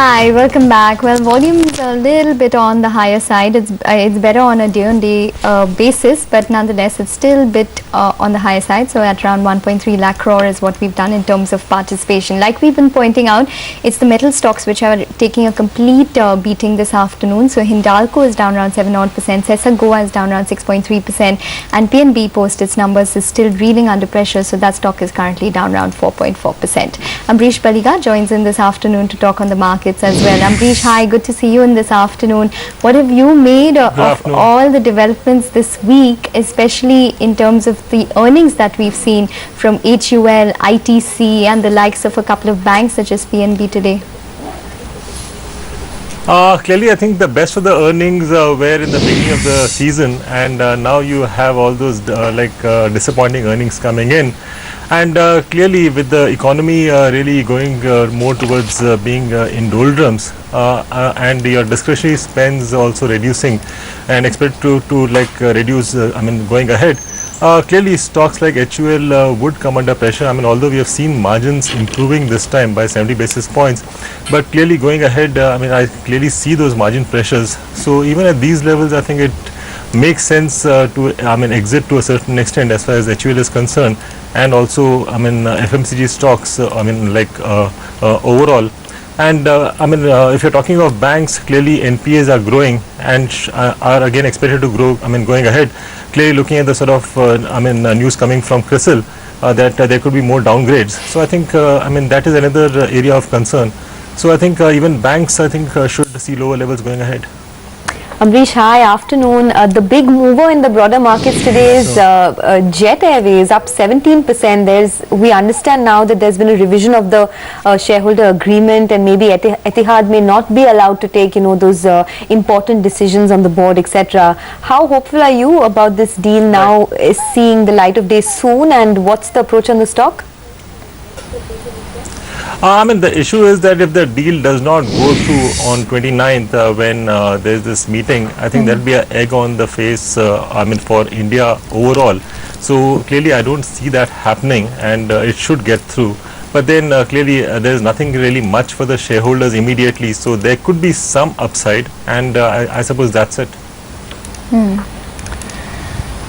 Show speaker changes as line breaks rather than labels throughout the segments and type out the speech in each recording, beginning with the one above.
Hi, welcome back. Well, volume's a little bit on the higher side. It's better on a day-on-day basis, but nonetheless, it's still a bit on the higher side. So at around 1.3 lakh crore is what we've done in terms of participation. Like we've been pointing out, it's the metal stocks which are taking a complete beating this afternoon. So Hindalco is down around 7 odd percent. Sesa Goa is down around 6.3%, and PNB post its numbers is still reeling under pressure. So that stock is currently down around 4.4%. Ambrish Baliga joins in this afternoon to talk on the markets as well. Ambrish, hi, good to see you in this afternoon. What have you made of all the developments this week, especially in terms of the earnings that we've seen from HUL, ITC and the likes of a couple of banks such as PNB today?
Clearly, I think the best of the earnings were in the beginning of the season, and now you have all those disappointing earnings coming in. And clearly, with the economy really going more towards being in doldrums, and your discretionary spends also reducing, and expect to reduce. Going ahead. Clearly, stocks like HUL would come under pressure. Although we have seen margins improving this time by 70 basis points, but clearly going ahead, I clearly see those margin pressures. So even at these levels, I think it makes sense to exit to a certain extent as far as HUL is concerned, and also FMCG stocks. Overall. And if you're talking of banks, clearly NPAs are growing and are again expected to grow. Going ahead, clearly looking at the sort of news coming from CRISIL that there could be more downgrades. So I think that is another area of concern. So I think even banks should see lower levels going ahead.
Ambrish, hi, afternoon. The big mover in the broader markets today is Jet Airways, up 17%. We understand now that there's been a revision of the shareholder agreement, and maybe Etihad may not be allowed to take, those important decisions on the board, etc. How hopeful are you about this deal now seeing the light of day soon, and what's the approach on the stock?
The issue is that if the deal does not go through on 29th when there's this meeting, I think there'll be an egg on the face for India overall. So clearly I don't see that happening, and it should get through. But then clearly there's nothing really much for the shareholders immediately, so there could be some upside, and I suppose that's it.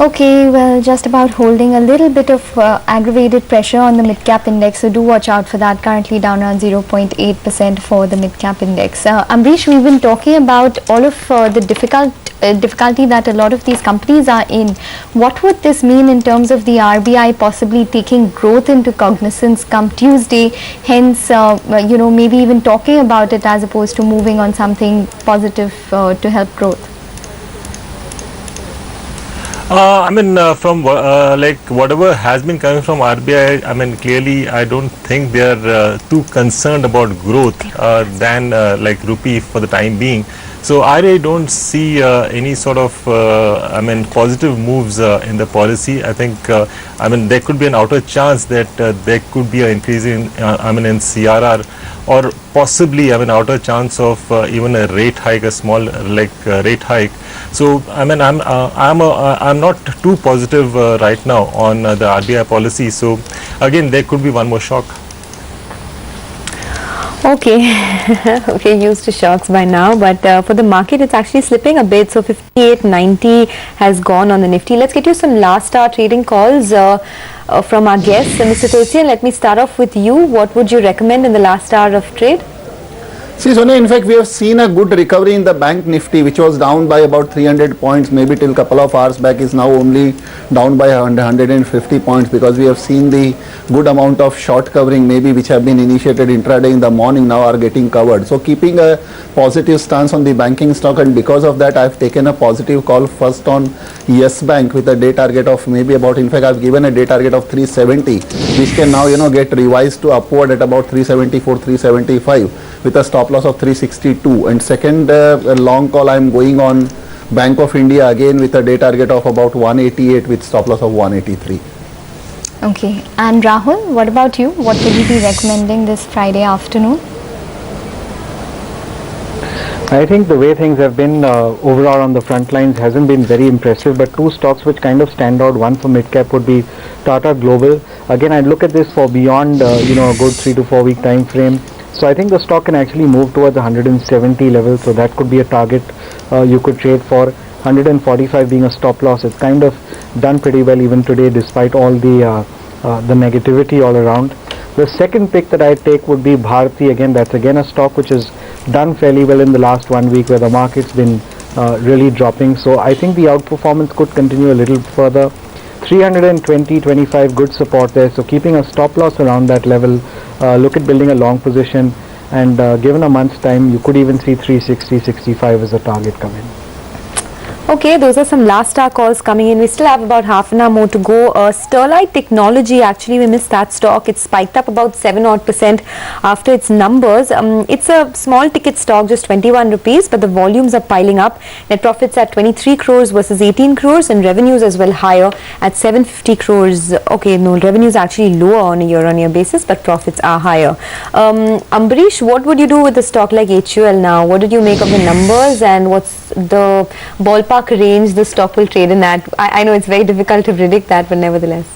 Okay, well, just about holding a little bit of aggravated pressure on the mid-cap index, so do watch out for that. Currently down around 0.8% for the mid-cap index. Ambrish, we've been talking about all of the difficulty that a lot of these companies are in. What would this mean in terms of the RBI possibly taking growth into cognizance come Tuesday, hence, maybe even talking about it as opposed to moving on something positive to help growth?
From whatever has been coming from RBI, clearly I don't think they are too concerned about growth than rupee for the time being. So I really don't see any sort of positive moves in the policy. I think there could be an outer chance that there could be an increase in in CRR, or possibly outer chance of even a rate hike, a small rate hike. So I'm not too positive right now on the RBI policy. So again, there could be one more shock.
Okay, okay, used to shocks by now, but for the market it's actually slipping a bit, so 58.90 has gone on the Nifty. Let's get you some last hour trading calls from our guests. Mr. Tulsian, let me start off with you. What would you recommend in the last hour of trade?
See, Sonia, in fact, we have seen a good recovery in the Bank Nifty, which was down by about 300 points, maybe till a couple of hours back, is now only down by 150 points, because we have seen the good amount of short covering, maybe which have been initiated intraday in the morning, now are getting covered. So keeping a positive stance on the banking stock, and because of that, I've taken a positive call first on Yes Bank with a day target of maybe about, in fact, I've given a day target of 370, which can now, get revised to upward at about 374, 375 with a stop loss of 362. And second long call, I'm going on Bank of India again with a day target of about 188 with stop loss of 183.
Okay, and Rahul, what about you? What will you be recommending this Friday afternoon?
I think the way things have been overall on the front lines hasn't been very impressive, but two stocks which kind of stand out, one for mid-cap would be Tata Global. Again, I'd look at this for beyond, a good 3 to 4 week time frame. So I think the stock can actually move towards 170 level, so that could be a target you could trade for. 145 being a stop loss. It's kind of done pretty well even today despite all the negativity all around. The second pick that I take would be Bharti. Again, that's again a stock which has done fairly well in the last 1 week where the market's been really dropping. So I think the outperformance could continue a little further. 320.25 good support there, so keeping a stop loss around that level. Look at building a long position, and given a month's time you could even see 360.65 as a target come in.
Okay, those are some last hour calls coming in. We still have about half an hour more to go. Sterlite Technology, actually we missed that stock. It spiked up about 7% after its numbers. It's a small ticket stock, just 21 rupees, but the volumes are piling up. Net profits at 23 crores versus 18 crores and revenues as well higher at 750 crores. Okay, no, revenues are actually lower on a year-on-year basis, but profits are higher. Ambarish, what would you do with a stock like HUL now? What did you make of the numbers, and what's the ballpark range the stock will trade in at? I know it's very difficult to predict that, but nevertheless.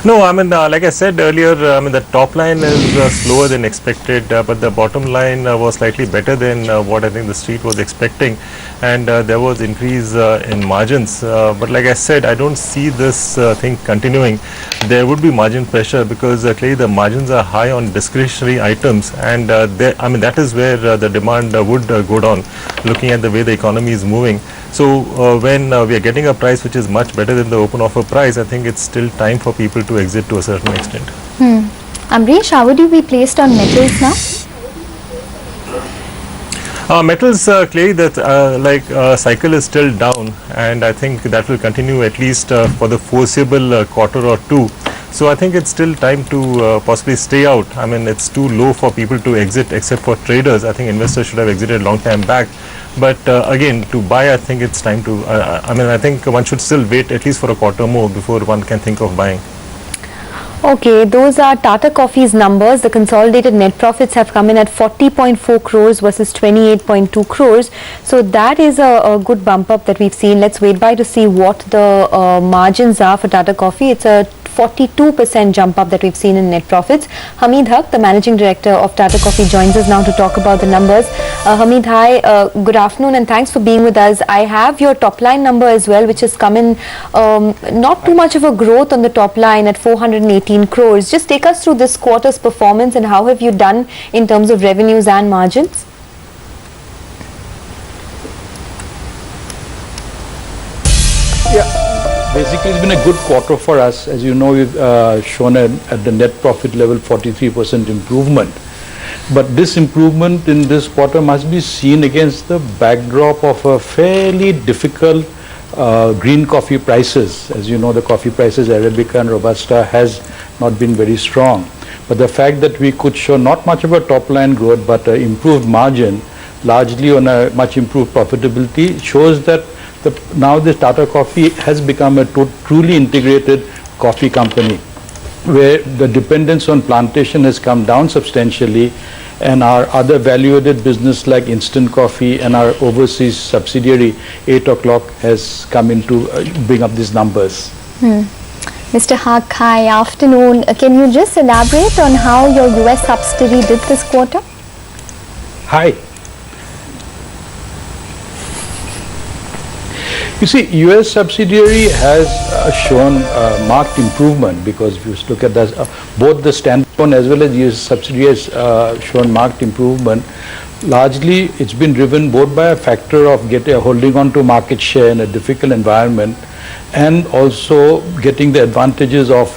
No, I mean, like I said earlier, I mean, the top line is slower than expected, but the bottom line was slightly better than what I think the street was expecting, and there was increase in margins. But like I said, I don't see this thing continuing. There would be margin pressure because clearly the margins are high on discretionary items, and I mean, that is where the demand would go down, looking at the way the economy is moving. So when we are getting a price which is much better than the open offer price, I think it's still time for people to exit to a certain extent.
Ambarish, how would you be placed on metals now?
Metals, clearly that cycle is still down, and I think that will continue at least for the foreseeable quarter or two. So I think it's still time to possibly stay out. I mean, it's too low for people to exit except for traders. I think investors should have exited a long time back. But again, to buy, I think it's time to, I mean, I think one should still wait at least for a quarter more before one can think of buying.
Okay, those are Tata Coffee's numbers. The consolidated net profits have come in at 40.4 crores versus 28.2 crores. So that is a good bump up that we've seen. Let's wait by to see what the margins are for Tata Coffee. It's a 42% jump up that we've seen in net profits. Hamid Haq, the managing director of Tata Coffee, joins us now to talk about the numbers. Hamid, hi, good afternoon and thanks for being with us. I have your top line number as well, which has come in not too much of a growth on the top line at 418 crores. Just take us through this quarter's performance and how have you done in terms of revenues and margins?
Yeah. Basically, it's been a good quarter for us. As you know, we've shown at the net profit level 43% improvement. But this improvement in this quarter must be seen against the backdrop of a fairly difficult green coffee prices. As you know, the coffee prices, Arabica and Robusta, has not been very strong. But the fact that we could show not much of a top line growth, but an improved margin, largely on a much improved profitability, shows that now the Tata Coffee has become a truly integrated coffee company, where the dependence on plantation has come down substantially, and our other value-added business like instant coffee and our overseas subsidiary 8 O'Clock has come in to bring up these numbers.
Mr. Haq, hi, afternoon. Can you just elaborate on how your US subsidiary did this quarter?
Hi. You see, US subsidiary has shown marked improvement, because if you look at this, both the standalone as well as US subsidiary has shown marked improvement. Largely, it's been driven both by a factor of holding on to market share in a difficult environment, and also getting the advantages of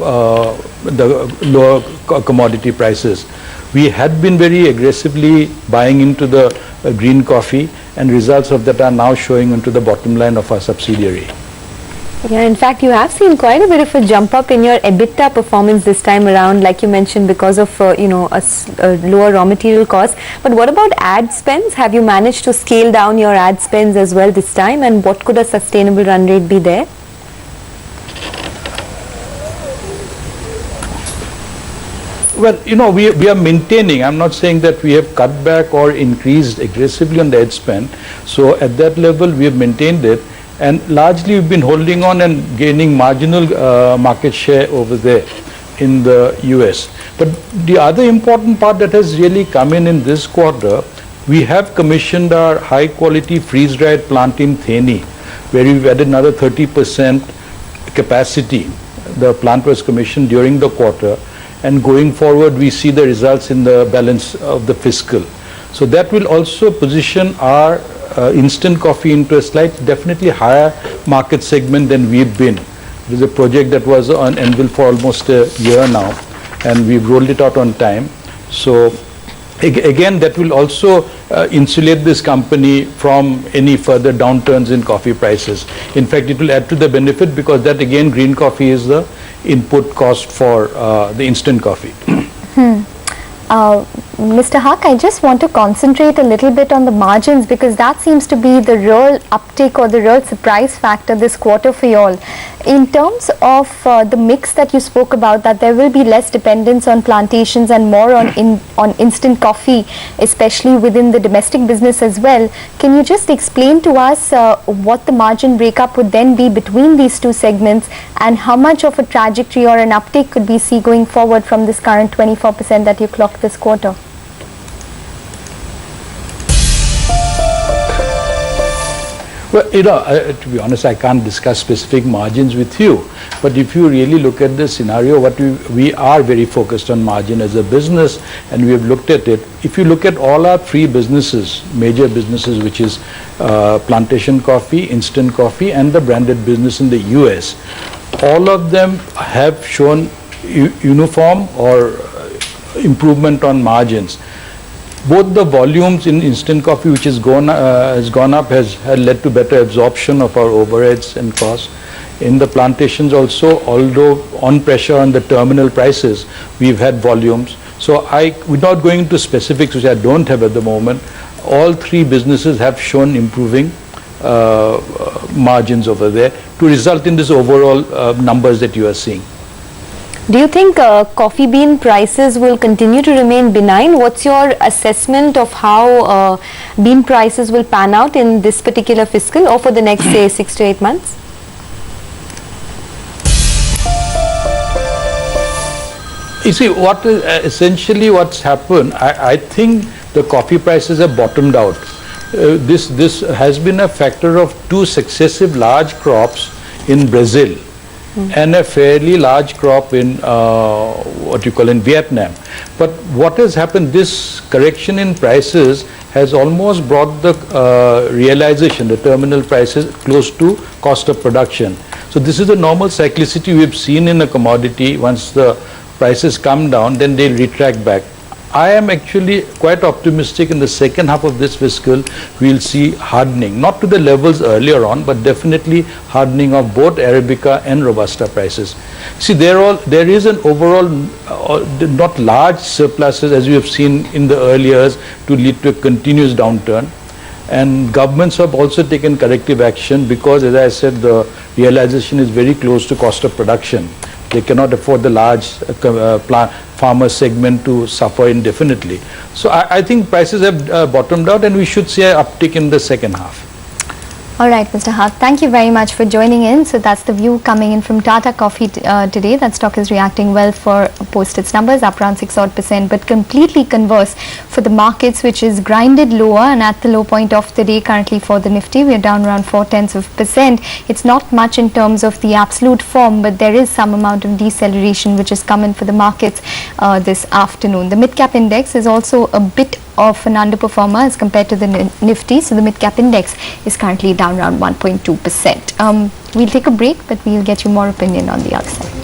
the lower commodity prices. We had been very aggressively buying into the green coffee, and results of that are now showing into the bottom line of our subsidiary.
Yeah, in fact, you have seen quite a bit of a jump up in your EBITDA performance this time around, like you mentioned, because of lower raw material costs. But what about ad spends? Have you managed to scale down your ad spends as well this time, and what could a sustainable run rate be there?
Well, you know, we are maintaining. I'm not saying that we have cut back or increased aggressively on the ad spend. So at that level, we have maintained it, and largely we've been holding on and gaining marginal market share over there. in the US. But the other important part that has really come in this quarter, we have commissioned our high quality freeze dried plant in Theni, where we've added another 30% capacity. The plant was commissioned during the quarter, and going forward we see the results in the balance of the fiscal. So that will also position our instant coffee into a definitely higher market segment than we've been. It is a project that was on anvil for almost a year now, and we've rolled it out on time. So again, that will also insulate this company from any further downturns in coffee prices. In fact, it will add to the benefit, because that again, green coffee is the input cost for the instant coffee.
Mr. Haq, I just want to concentrate a little bit on the margins, because that seems to be the real uptick or the real surprise factor this quarter for you all. In terms of the mix that you spoke about, that there will be less dependence on plantations and more on instant coffee, especially within the domestic business as well. Can you just explain to us what the margin breakup would then be between these two segments, and how much of a trajectory or an uptick could we see going forward from this current 24% that you clocked this quarter?
Well, to be honest, I can't discuss specific margins with you. But if you really look at the scenario, what we are very focused on margin as a business, and we have looked at it. If you look at all our three businesses, major businesses, which is plantation coffee, instant coffee, and the branded business in the US, all of them have shown uniform or improvement on margins. Both the volumes in instant coffee, which has gone up, has led to better absorption of our overheads and costs. In the plantations also, although on pressure on the terminal prices, we've had volumes. So without going into specifics, which I don't have at the moment, all three businesses have shown improving margins over there to result in this overall numbers that you are seeing.
Do you think coffee bean prices will continue to remain benign? What's your assessment of how bean prices will pan out in this particular fiscal or for the next, say, 6 to 8 months?
You see, what is essentially what's happened, I think the coffee prices have bottomed out. This has been a factor of 2 successive large crops in Brazil. And a fairly large crop in what you call in Vietnam. But what has happened, this correction in prices has almost brought the realization, the terminal prices close to cost of production. So this is the normal cyclicity we've seen in a commodity. Once the prices come down, then they'll retract back. I am actually quite optimistic in the second half of this fiscal, we'll see hardening, not to the levels earlier on, but definitely hardening of both Arabica and Robusta prices. See, there is an overall, not large surpluses as we have seen in the early years to lead to a continuous downturn. And governments have also taken corrective action because, as I said, the realization is very close to cost of production. They cannot afford the large farmer segment to suffer indefinitely. So I think prices have bottomed out, and we should see an uptick in the second half.
All right, Mr. Haq, thank you very much for joining in. So that's the view coming in from Tata Coffee today. That stock is reacting well for post its numbers, up around 6% but completely converse for the markets, which is grinded lower and at the low point of the day currently for the Nifty. We are down around 0.4%. It's not much in terms of the absolute form, but there is some amount of deceleration which is coming for the markets this afternoon. The mid-cap index is also a bit of an underperformer as compared to the Nifty. So the mid-cap index is currently down around 1.2%. We'll take a break, but we'll get you more opinion on the other side.